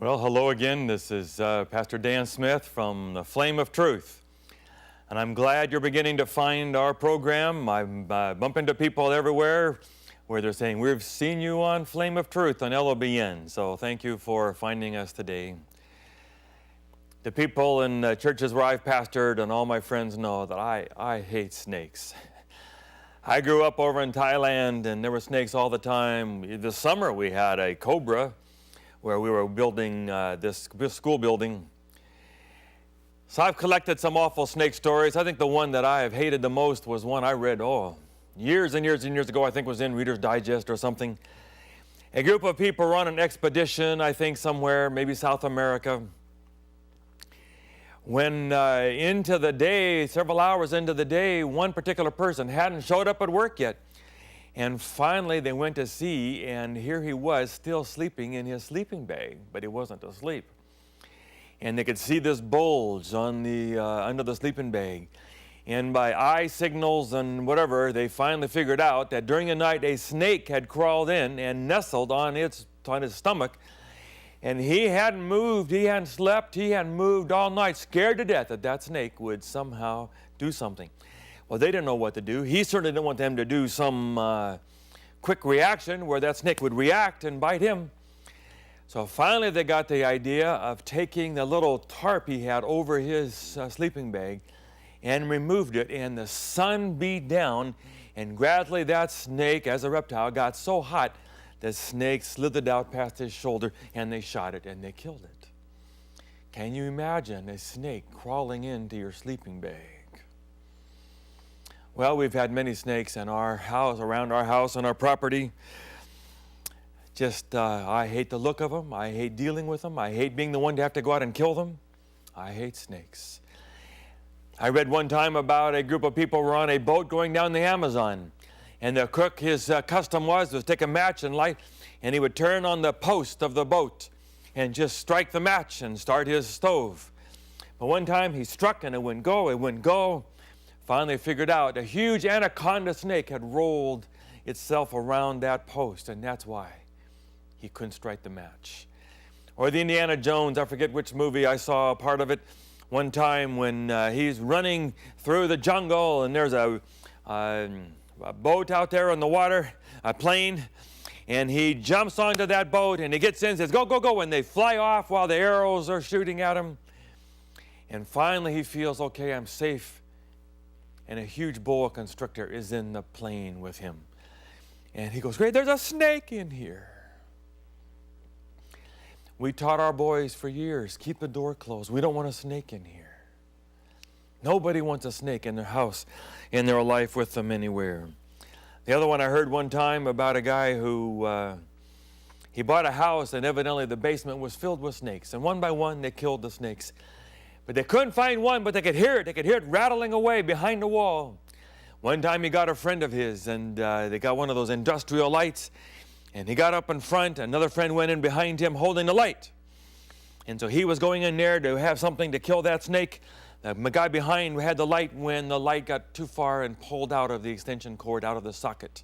Well, hello again. This is Pastor Dan Smith from the Flame of Truth. And I'm glad you're beginning to find our program. I bump into people everywhere where they're saying, we've seen you on Flame of Truth on LLBN. So thank you for finding us today. The people in churches where I've pastored and all my friends know that I hate snakes. I grew up over in Thailand and there were snakes all the time. This summer we had a cobra where we were building this school building. So I've collected some awful snake stories. I think the one that I have hated the most was one I read, years and years and years ago. I think it was in Reader's Digest or something. A group of people were on an expedition, I think somewhere, maybe South America. When into the day, several hours into the day, one particular person hadn't showed up at work yet. And finally they went to see, and here he was still sleeping in his sleeping bag, but he wasn't asleep. And they could see this bulge on the under the sleeping bag. And by eye signals and whatever, they finally figured out that during the night a snake had crawled in and nestled on his stomach. And he hadn't moved, he hadn't slept, he hadn't moved all night, scared to death that that snake would somehow do something. Well, they didn't know what to do. He certainly didn't want them to do some quick reaction where that snake would react and bite him. So finally they got the idea of taking the little tarp he had over his sleeping bag and removed it, and the sun beat down, and gradually that snake, as a reptile, got so hot the snake slithered out past his shoulder, and they shot it and they killed it. Can you imagine a snake crawling into your sleeping bag? Well, we've had many snakes in our house, around our house, on our property. Just, I hate the look of them. I hate dealing with them. I hate being the one to have to go out and kill them. I hate snakes. I read one time about a group of people who were on a boat going down the Amazon. And the cook, his custom was to take a match and light, and he would turn on the post of the boat and just strike the match and start his stove. But one time he struck and it wouldn't go, it wouldn't go. Finally figured out a huge anaconda snake had rolled itself around that post, and that's why he couldn't strike the match. Or the Indiana Jones, I forget which movie, I saw a part of it one time when he's running through the jungle and there's a boat out there on the water, a plane, and he jumps onto that boat and he gets in and says, go, go, go, and they fly off while the arrows are shooting at him. And finally he feels, okay, I'm safe. And a huge boa constrictor is in the plane with him. And he goes, great, there's a snake in here. We taught our boys for years, keep the door closed. We don't want a snake in here. Nobody wants a snake in their house, in their life with them anywhere. The other one I heard one time about a guy who, he bought a house and evidently the basement was filled with snakes. And one by one they killed the snakes. But they couldn't find one, but they could hear it. They could hear it rattling away behind the wall. One time he got a friend of his, and they got one of those industrial lights, and he got up in front. Another friend went in behind him holding the light. And so he was going in there to have something to kill that snake. The guy behind had the light when the light got too far and pulled out of the extension cord, out of the socket.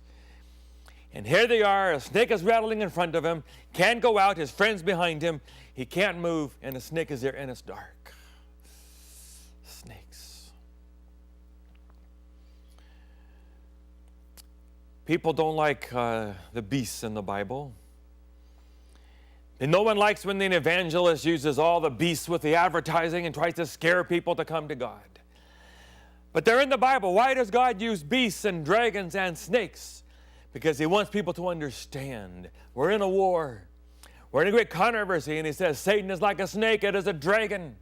And here they are, a snake is rattling in front of him, can't go out, his friend's behind him, he can't move, and the snake is there, and it's dark. Snakes. People don't like the beasts in the Bible. And no one likes when the evangelist uses all the beasts with the advertising and tries to scare people to come to God. But they're in the Bible. Why does God use beasts and dragons and snakes? Because he wants people to understand. We're in a war. We're in a great controversy, and he says Satan is like a snake, it is a dragon.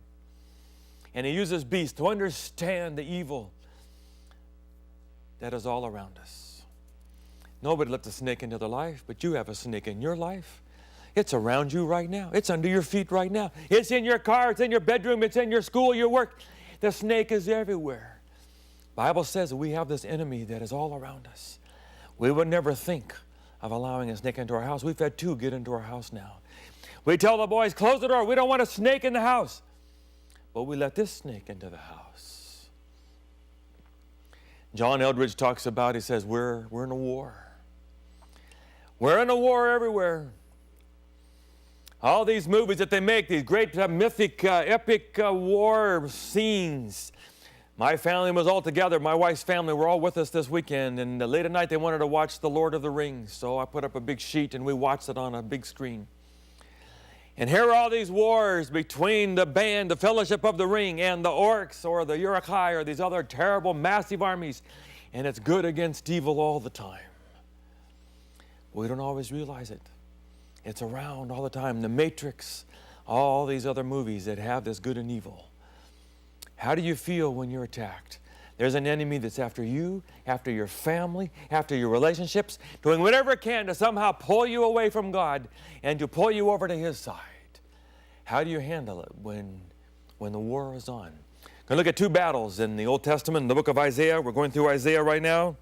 And he uses beasts to understand the evil that is all around us. Nobody lets a snake into their life, but you have a snake in your life. It's around you right now. It's under your feet right now. It's in your car, it's in your bedroom, it's in your school, your work. The snake is everywhere. The Bible says that we have this enemy that is all around us. We would never think of allowing a snake into our house. We've had two get into our house now. We tell the boys, close the door. We don't want a snake in the house. But we let this snake into the house. John Eldridge talks about, he says, we're in a war. We're in a war everywhere. All these movies that they make, these great mythic, epic war scenes. My family was all together. My wife's family were all with us this weekend, and late at night they wanted to watch The Lord of the Rings. So I put up a big sheet and we watched it on a big screen. And here are all these wars between the band, the Fellowship of the Ring, and the Orcs or the Uruk-hai or these other terrible, massive armies. And it's good against evil all the time. We don't always realize it. It's around all the time. The Matrix, all these other movies that have this good and evil. How do you feel when you're attacked? There's an enemy that's after you, after your family, after your relationships, doing whatever it can to somehow pull you away from God and to pull you over to His side. How do you handle it when the war is on? We're going to look at two battles in the Old Testament, in the book of Isaiah. We're going through Isaiah right now.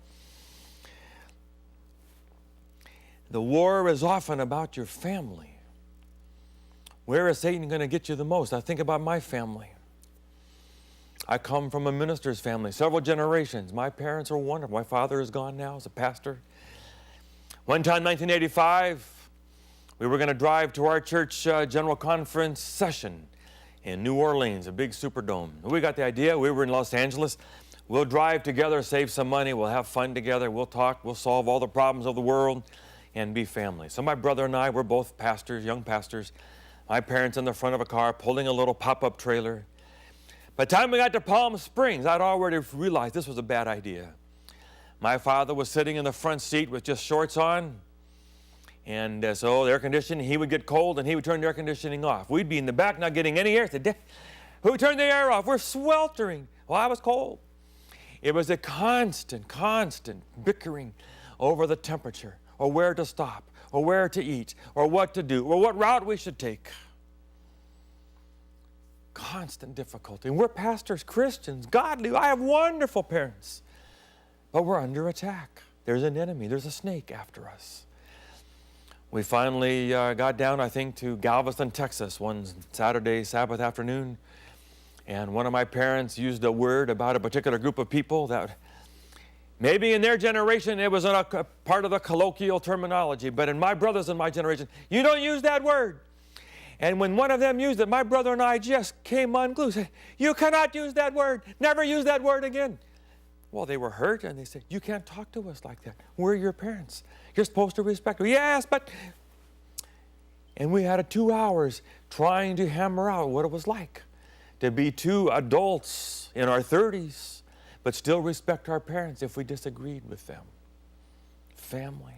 The war is often about your family. Where is Satan going to get you the most? I think about my family. I come from a minister's family, several generations. My parents are wonderful. My father is gone now as a pastor. One time, 1985, we were going to drive to our church general conference session in New Orleans, a big Superdome. We got the idea. We were in Los Angeles. We'll drive together, save some money. We'll have fun together. We'll talk. We'll solve all the problems of the world and be family. So my brother and I, we're both pastors, young pastors. My parents in the front of a car pulling a little pop-up trailer. By the time we got to Palm Springs, I'd already realized this was a bad idea. My father was sitting in the front seat with just shorts on, and so the air conditioning, he would get cold and he would turn the air conditioning off. We'd be in the back not getting any air. Who turned the air off? We're sweltering. Well, I was cold. It was a constant bickering over the temperature, or where to stop, or where to eat, or what to do, or what route we should take. Constant difficulty. And we're pastors, Christians, godly. I have wonderful parents. But we're under attack. There's an enemy. There's a snake after us. We finally got down, I think, to Galveston, Texas one Saturday, Sabbath afternoon. And one of my parents used a word about a particular group of people that maybe in their generation it was a part of the colloquial terminology. But in my brothers and my generation, you don't use that word. And when one of them used it, my brother and I just came unglued. Said, you cannot use that word. Never use that word again. Well, they were hurt, and they said, you can't talk to us like that. We're your parents. You're supposed to respect us. Yes, but... And we had 2 hours trying to hammer out what it was like to be two adults in our 30s, but still respect our parents if we disagreed with them. Family.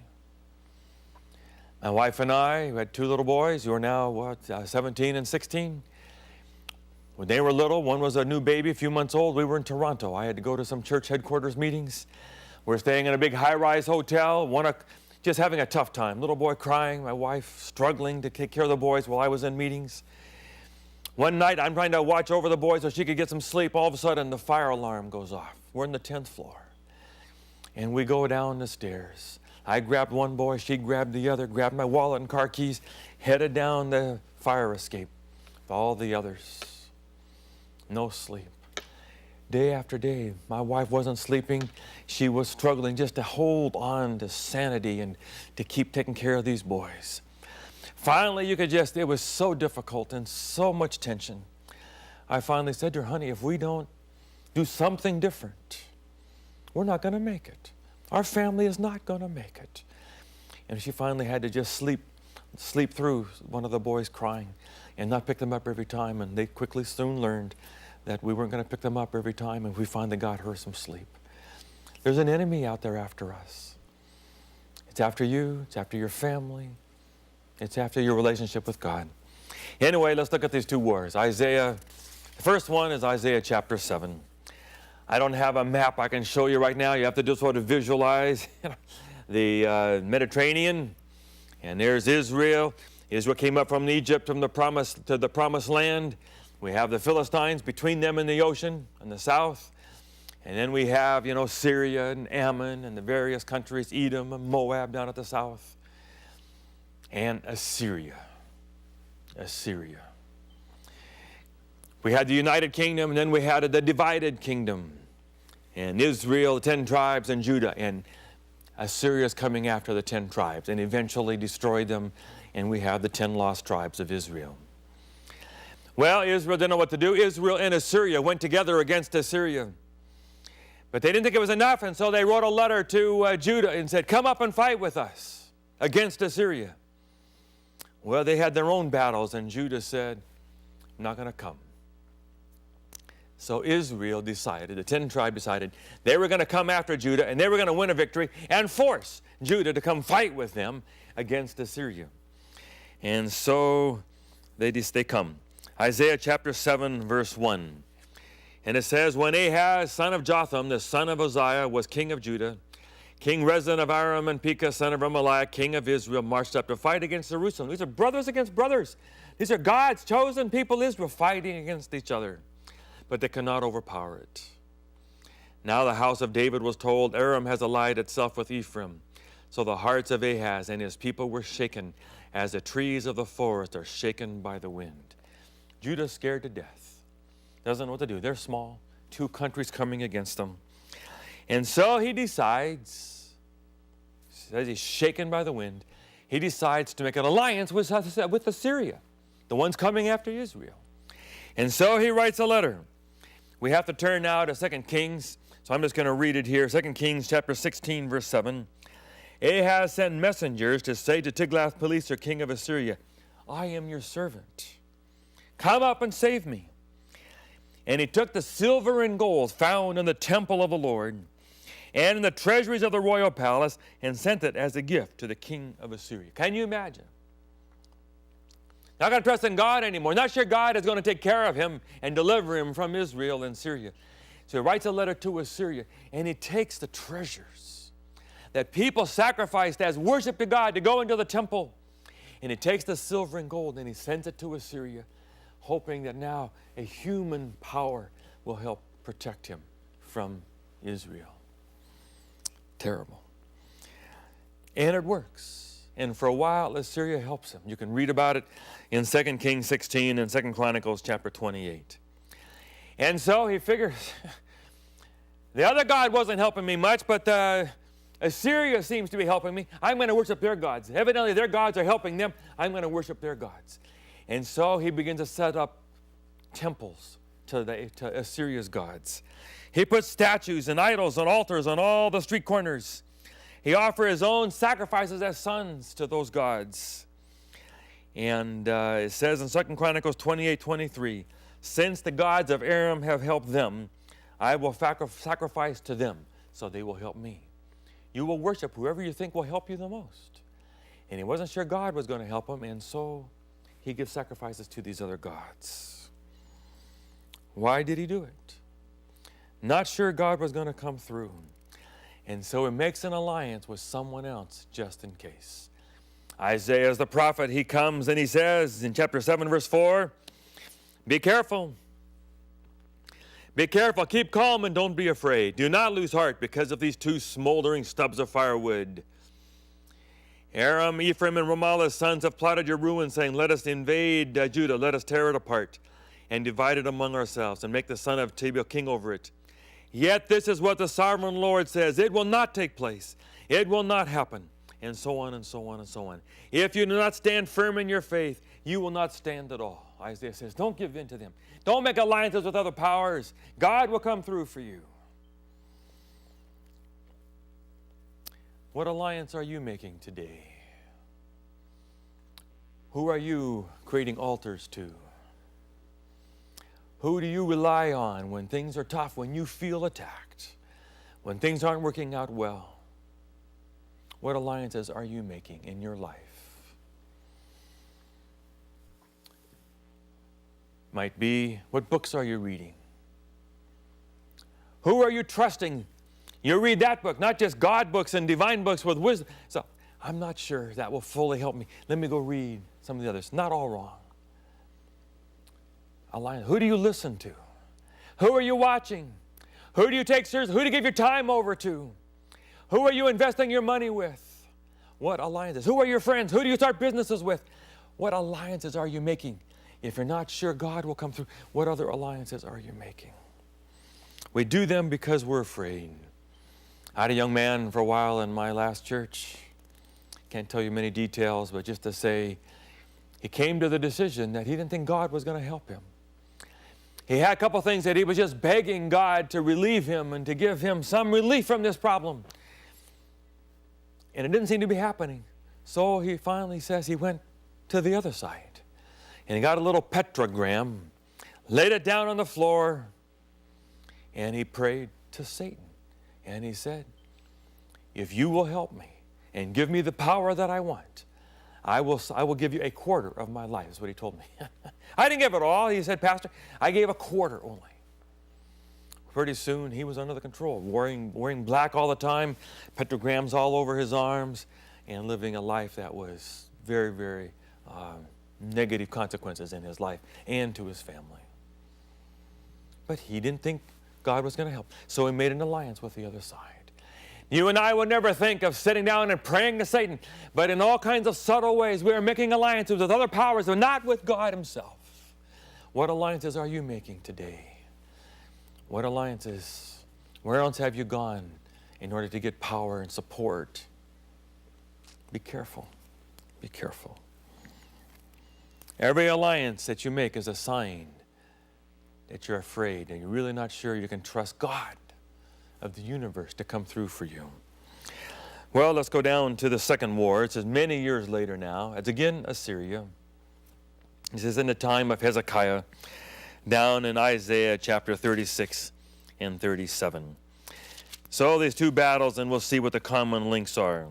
My wife and I had 2 little boys who are now, 17 and 16. When they were little, one was a new baby, a few months old. We were in Toronto. I had to go to some church headquarters meetings. We're staying in a big high-rise hotel, just having a tough time. Little boy crying, my wife struggling to take care of the boys while I was in meetings. One night, I'm trying to watch over the boys so she could get some sleep. All of a sudden, the fire alarm goes off. We're on the 10th floor. And we go down the stairs. I grabbed one boy, she grabbed the other, grabbed my wallet and car keys, headed down the fire escape with all the others. No sleep. Day after day, my wife wasn't sleeping. She was struggling just to hold on to sanity and to keep taking care of these boys. Finally, it was so difficult and so much tension. I finally said to her, honey, if we don't do something different, we're not going to make it. Our family is not going to make it. And she finally had to just sleep through one of the boys crying and not pick them up every time. And they quickly soon learned that we weren't going to pick them up every time, and we finally got her some sleep. There's an enemy out there after us. It's after you. It's after your family. It's after your relationship with God. Anyway, let's look at these 2 wars. The first one is Isaiah chapter 7. I don't have a map I can show you right now. You have to just sort of visualize the Mediterranean. And there's Israel. Israel came up from Egypt, from the promised land. We have the Philistines between them and the ocean in the south. And then we have, Syria and Ammon and the various countries, Edom and Moab down at the south. And Assyria. We had the United Kingdom, and then we had the divided kingdom. And Israel, the 10 tribes, and Judah. And Assyria is coming after the 10 tribes and eventually destroy them, and we have the 10 lost tribes of Israel. Well, Israel didn't know what to do. Israel and Assyria went together against Assyria. But they didn't think it was enough, and so they wrote a letter to Judah and said, come up and fight with us against Assyria. Well, they had their own battles, and Judah said, I'm not going to come. So Israel decided, the 10 tribes decided, they were going to come after Judah, and they were going to win a victory and force Judah to come fight with them against Assyria. And so they come. Isaiah chapter 7, verse 1. And it says, when Ahaz, son of Jotham, the son of Uzziah, was king of Judah, King Rezin of Aram and Pekah, son of Remaliah, king of Israel, marched up to fight against Jerusalem. These are brothers against brothers. These are God's chosen people, Israel, fighting against each other. But they cannot overpower it. Now the house of David was told, Aram has allied itself with Ephraim. So the hearts of Ahaz and his people were shaken, as the trees of the forest are shaken by the wind. Judah's scared to death. Doesn't know what to do. They're small. 2 countries coming against them. And so he decides, says he's shaken by the wind, he decides to make an alliance with Assyria, the ones coming after Israel. And so he writes a letter. We have to turn now to 2 Kings, so I'm just going to read it here. 2 Kings chapter 16, verse 7. Ahaz sent messengers to say to Tiglath-Pileser, king of Assyria, I am your servant. Come up and save me. And he took the silver and gold found in the temple of the Lord and in the treasuries of the royal palace and sent it as a gift to the king of Assyria. Can you imagine? Not going to trust in God anymore. Not sure God is going to take care of him and deliver him from Israel and Syria. So he writes a letter to Assyria, and he takes the treasures that people sacrificed as worship to God to go into the temple. And he takes the silver and gold and he sends it to Assyria, hoping that now a human power will help protect him from Israel. Terrible. And it works. And for a while, Assyria helps him. You can read about it in 2 Kings 16 and 2 Chronicles chapter 28. And so he figures, the other God wasn't helping me much, but Assyria seems to be helping me. I'm going to worship their gods. Evidently, their gods are helping them. I'm going to worship their gods. And so he begins to set up temples to Assyria's gods. He puts statues and idols and altars on all the street corners. He offers his own sacrifices as sons to those gods. And it says in 2 Chronicles 28:23, since the gods of Aram have helped them, I will sacrifice to them, so they will help me. You will worship whoever you think will help you the most. And he wasn't sure God was going to help him, and so he gives sacrifices to these other gods. Why did he do it? Not sure God was going to come through. And so he makes an alliance with someone else just in case. Isaiah is the prophet. He comes and he says in chapter 7, verse 4, be careful. Be careful. Keep calm and don't be afraid. Do not lose heart because of these 2 smoldering stubs of firewood. Aram, Ephraim, and Remaliah's sons have plotted your ruin, saying, let us invade Judah, let us tear it apart, and divide it among ourselves, and make the son of Tabeel king over it. Yet this is what the sovereign Lord says, it will not take place, it will not happen, and so on and so on and so on. If you do not stand firm in your faith, you will not stand at all. Isaiah says, don't give in to them. Don't make alliances with other powers. God will come through for you. What alliance are you making today? Who are you creating altars to? Who do you rely on when things are tough, when you feel attacked, when things aren't working out well? What alliances are you making in your life? Might be, what books are you reading? Who are you trusting? You read that book, not just God books and divine books with wisdom. So, I'm not sure that will fully help me. Let me go read some of the others. Not all wrong. Alliance. Who do you listen to? Who are you watching? Who do you take seriously? Who do you give your time over to? Who are you investing your money with? What alliances? Who are your friends? Who do you start businesses with? What alliances are you making? If you're not sure God will come through, what other alliances are you making? We do them because we're afraid. I had a young man for a while in my last church. Can't tell you many details, but just to say, he came to the decision that he didn't think God was going to help him. He had a couple things that he was just begging God to relieve him and to give him some relief from this problem. And it didn't seem to be happening. So he finally says he went to the other side. And he got a little petrogram, laid it down on the floor, and he prayed to Satan. And he said, if you will help me and give me the power that I want, I will give you a quarter of my life, is what he told me. I didn't give it all. He said, Pastor, I gave a quarter only. Pretty soon, he was under the control, wearing black all the time, petrograms all over his arms, and living a life that was very, very negative consequences in his life and to his family. But he didn't think God was going to help, so he made an alliance with the other side. You and I would never think of sitting down and praying to Satan, but in all kinds of subtle ways, we are making alliances with other powers, but not with God himself. What alliances are you making today? What alliances? Where else have you gone in order to get power and support? Be careful. Be careful. Every alliance that you make is a sign that you're afraid and you're really not sure you can trust God of the universe to come through for you. Well, let's go down to the second war. It says many years later now. It's again Assyria. This is in the time of Hezekiah, down in Isaiah chapter 36 and 37. So these two battles, and we'll see what the common links are.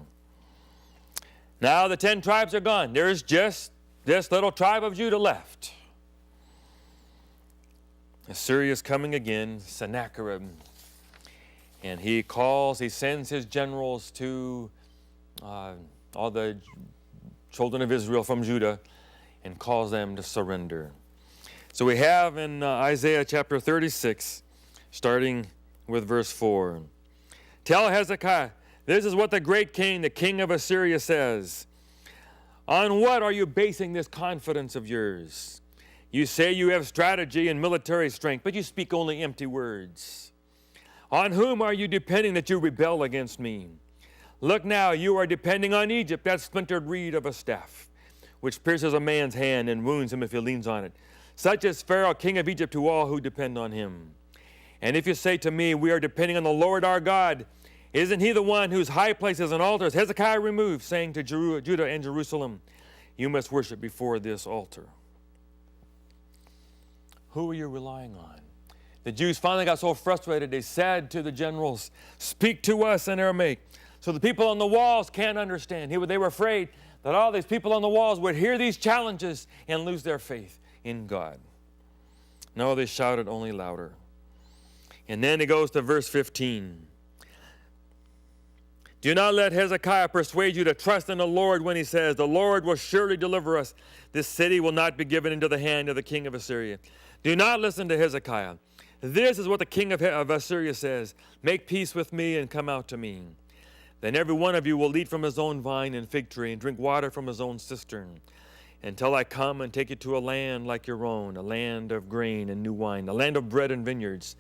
Now the 10 tribes are gone. There's just this little tribe of Judah left. Assyria's coming again, Sennacherib. And he sends his generals to all the children of Israel from Judah and calls them to surrender. So we have in Isaiah chapter 36, starting with verse 4. Tell Hezekiah, this is what the great king, the king of Assyria, says. On what are you basing this confidence of yours? You say you have strategy and military strength, but you speak only empty words. On whom are you depending that you rebel against me? Look now, you are depending on Egypt, that splintered reed of a staff, which pierces a man's hand and wounds him if he leans on it. Such is Pharaoh, king of Egypt, to all who depend on him. And if you say to me, we are depending on the Lord our God, isn't he the one whose high places and altars Hezekiah removed, saying to Judah and Jerusalem, you must worship before this altar? Who are you relying on? The Jews finally got so frustrated, they said to the generals, speak to us in Aramaic. So the people on the walls can't understand. They were afraid that all these people on the walls would hear these challenges and lose their faith in God. No, they shouted only louder. And then it goes to verse 15. Do not let Hezekiah persuade you to trust in the Lord when he says, the Lord will surely deliver us. This city will not be given into the hand of the king of Assyria. Do not listen to Hezekiah. This is what the king of Assyria says. Make peace with me and come out to me. Then every one of you will eat from his own vine and fig tree and drink water from his own cistern, until I come and take you to a land like your own, a land of grain and new wine, a land of bread and vineyards.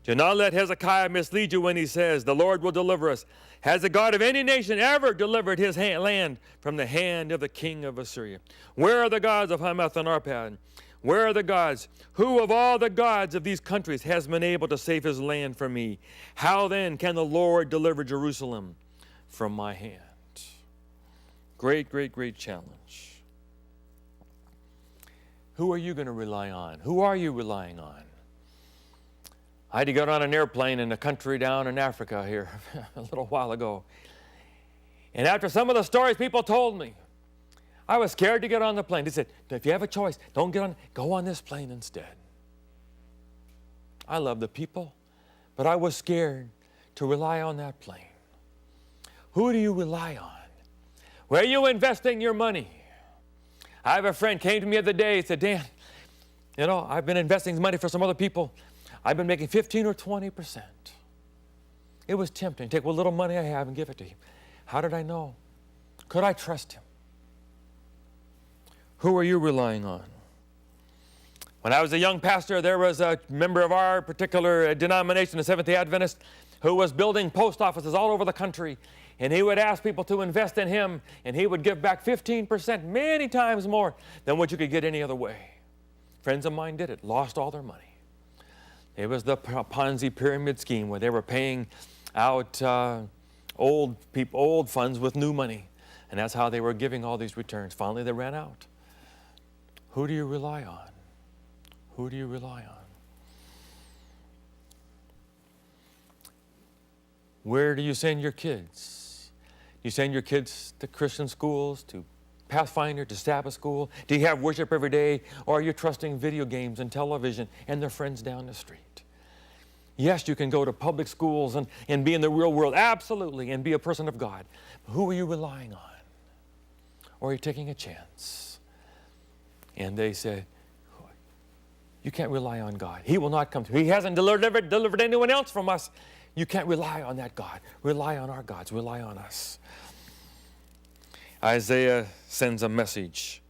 Do not let Hezekiah mislead you when he says, the Lord will deliver us. Has the God of any nation ever delivered his land from the hand of the king of Assyria? Where are the gods of Hamath and Arpad? Where are the gods? Who of all the gods of these countries has been able to save his land from me? How then can the Lord deliver Jerusalem from my hand? Great, great, great challenge. Who are you going to rely on? Who are you relying on? I had to get on an airplane in a country down in Africa here a little while ago. And after some of the stories people told me, I was scared to get on the plane. They said, if you have a choice, don't get on, go on this plane instead. I love the people, but I was scared to rely on that plane. Who do you rely on? Where are you investing your money? I have a friend came to me the other day and said, Dan, you know, I've been investing money for some other people. I've been making 15 or 20%. It was tempting to take what little money I have and give it to him. How did I know? Could I trust him? Who are you relying on? When I was a young pastor, there was a member of our particular denomination, the Seventh-day Adventist, who was building post offices all over the country. And he would ask people to invest in him, and he would give back 15%, many times more than what you could get any other way. Friends of mine did it, lost all their money. It was the Ponzi pyramid scheme where they were paying out old funds with new money. And that's how they were giving all these returns. Finally, they ran out. Who do you rely on? Who do you rely on? Where do you send your kids? You send your kids to Christian schools, to Pathfinder, to Sabbath school? Do you have worship every day? Or are you trusting video games and television and their friends down the street? Yes, you can go to public schools and be in the real world, absolutely, and be a person of God. But who are you relying on? Or are you taking a chance? And they said, you can't rely on God. He will not come through. He hasn't delivered anyone else from us. You can't rely on that God. Rely on our gods. Rely on us. Isaiah sends a message.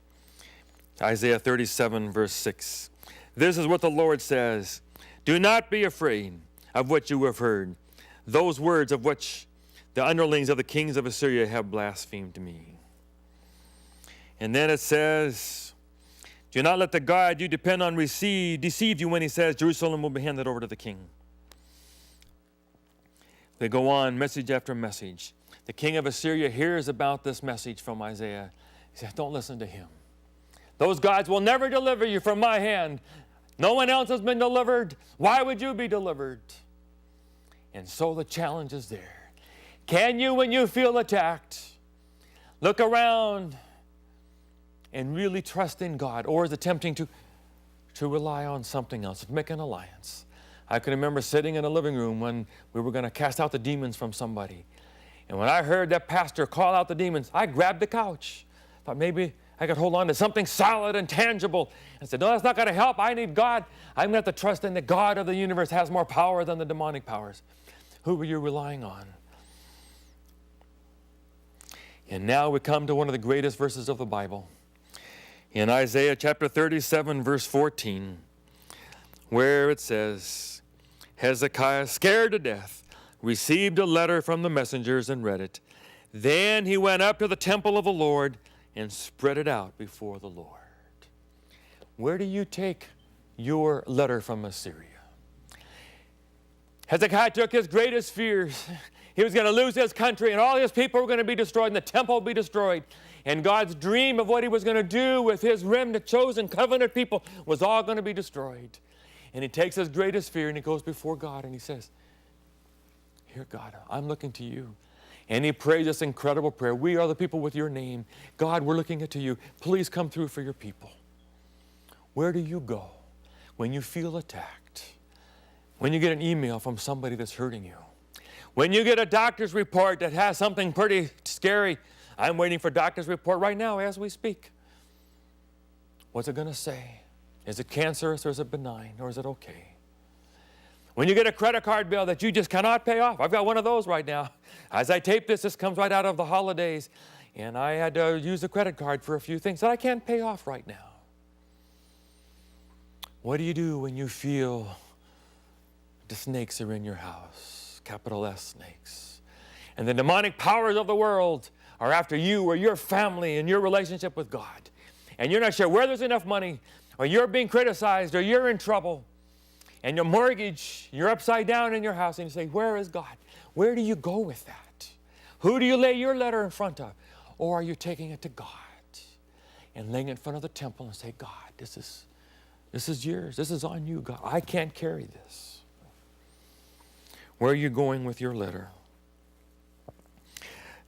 Isaiah 37, verse 6. This is what the Lord says. Do not be afraid of what you have heard, those words of which the underlings of the kings of Assyria have blasphemed me. And then it says, do not let the God you depend on deceive you when he says Jerusalem will be handed over to the king. They go on, message after message. The king of Assyria hears about this message from Isaiah. He says, don't listen to him. Those gods will never deliver you from my hand. No one else has been delivered. Why would you be delivered? And so the challenge is there. Can you, when you feel attacked, look around and really trust in God? Or is it tempting to rely on something else, to make an alliance? I can remember sitting in a living room when we were going to cast out the demons from somebody. And when I heard that pastor call out the demons, I grabbed the couch. Thought maybe I could hold on to something solid and tangible. I said, no, that's not going to help. I need God. I'm going to have to trust in the God of the universe has more power than the demonic powers. Who were you relying on? And now we come to one of the greatest verses of the Bible. In Isaiah chapter 37, verse 14, where it says, Hezekiah, scared to death, received a letter from the messengers and read it. Then he went up to the temple of the Lord and spread it out before the Lord. Where do you take your letter from Assyria? Hezekiah took his greatest fears. He was going to lose his country and all his people were going to be destroyed and the temple would be destroyed. And God's dream of what he was going to do with his remnant, chosen covenant people was all going to be destroyed. And he takes his greatest fear and he goes before God and he says, here, God, I'm looking to you. And he prays this incredible prayer. We are the people with your name. God, we're looking to you. Please come through for your people. Where do you go when you feel attacked? When you get an email from somebody that's hurting you? When you get a doctor's report that has something pretty scary? I'm waiting for a doctor's report right now as we speak. What's it going to say? Is it cancerous or is it benign or is it okay? When you get a credit card bill that you just cannot pay off. I've got one of those right now. As I tape this comes right out of the holidays. And I had to use a credit card for a few things that I can't pay off right now. What do you do when you feel the snakes are in your house? Capital S snakes. And the demonic powers of the world are after you or your family and your relationship with God. And you're not sure where there's enough money, or you're being criticized, or you're in trouble. And your mortgage, you're upside down in your house, and you say, where is God? Where do you go with that? Who do you lay your letter in front of? Or are you taking it to God and laying it in front of the temple and say, God, this is yours. This is on you, God. I can't carry this. Where are you going with your letter?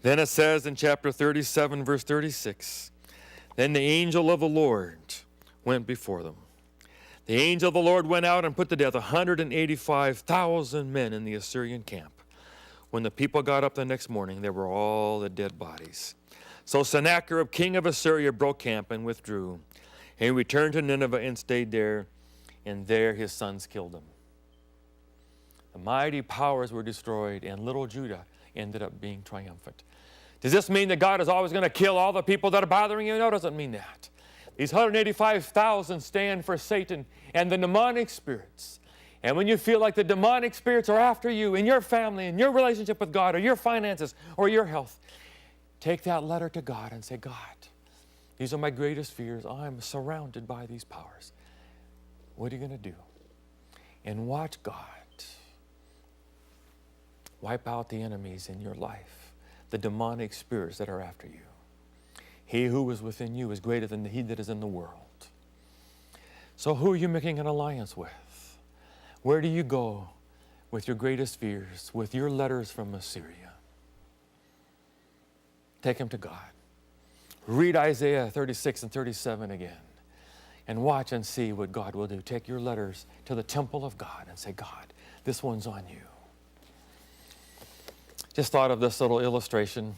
Then it says in chapter 37, verse 36, then the angel of the Lord went before them. The angel of the Lord went out and put to death 185,000 men in the Assyrian camp. When the people got up the next morning, there were all the dead bodies. So Sennacherib, king of Assyria, broke camp and withdrew. And he returned to Nineveh and stayed there, and there his sons killed him. The mighty powers were destroyed, and little Judah ended up being triumphant. Does this mean that God is always going to kill all the people that are bothering you? No, it doesn't mean that. These 185,000 stand for Satan and the demonic spirits. And when you feel like the demonic spirits are after you in your family, in your relationship with God, or your finances, or your health, take that letter to God and say, God, these are my greatest fears. I'm surrounded by these powers. What are you going to do? And watch God wipe out the enemies in your life, the demonic spirits that are after you. He who is within you is greater than he that is in the world. So who are you making an alliance with? Where do you go with your greatest fears, with your letters from Assyria? Take them to God. Read Isaiah 36 and 37 again and watch and see what God will do. Take your letters to the temple of God and say, God, this one's on you. Just thought of this little illustration.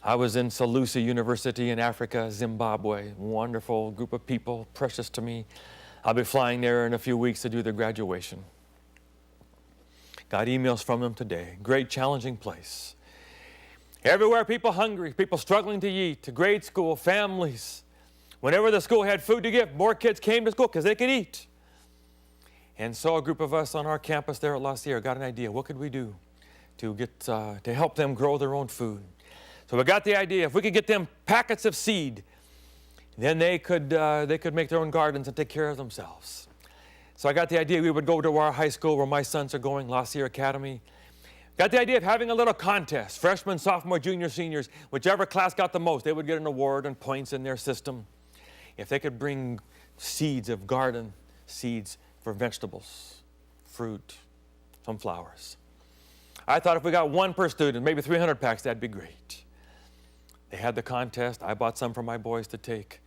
I was in Seleucia University in Africa, Zimbabwe. Wonderful group of people, precious to me. I'll be flying there in a few weeks to do their graduation. Got emails from them today. Great, challenging place. Everywhere, people hungry, people struggling to eat, grade school, families. Whenever the school had food to give, more kids came to school because they could eat. And so a group of us on our campus there at La Sierra got an idea. What could we do to help them grow their own food? So we got the idea, if we could get them packets of seed, then they could make their own gardens and take care of themselves. So I got the idea we would go to our high school where my sons are going, La Sierra Academy. Got the idea of having a little contest. Freshmen, sophomore, junior, seniors, whichever class got the most, they would get an award and points in their system. If they could bring seeds of garden, seeds for vegetables, fruit, some flowers. I thought if we got one per student, maybe 300 packs, that'd be great. They had the contest. I bought some for my boys to take.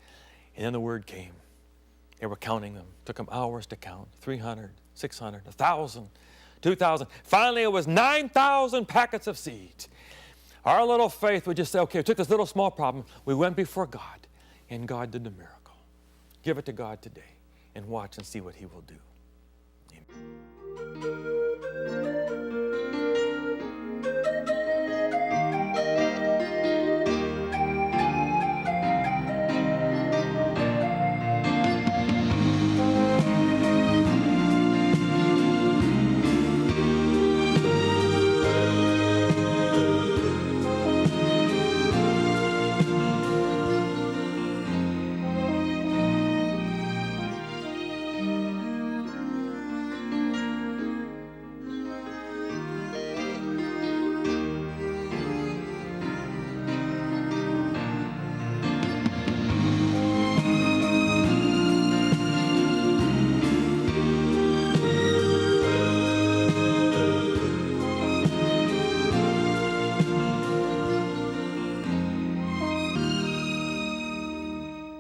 And then the word came. They were counting them. Took them hours to count. 300, 600, 1,000, 2,000. Finally, it was 9,000 packets of seeds. Our little faith would just say, okay, we took this little small problem. We went before God, and God did the miracle. Give it to God today and watch and see what he will do. Amen.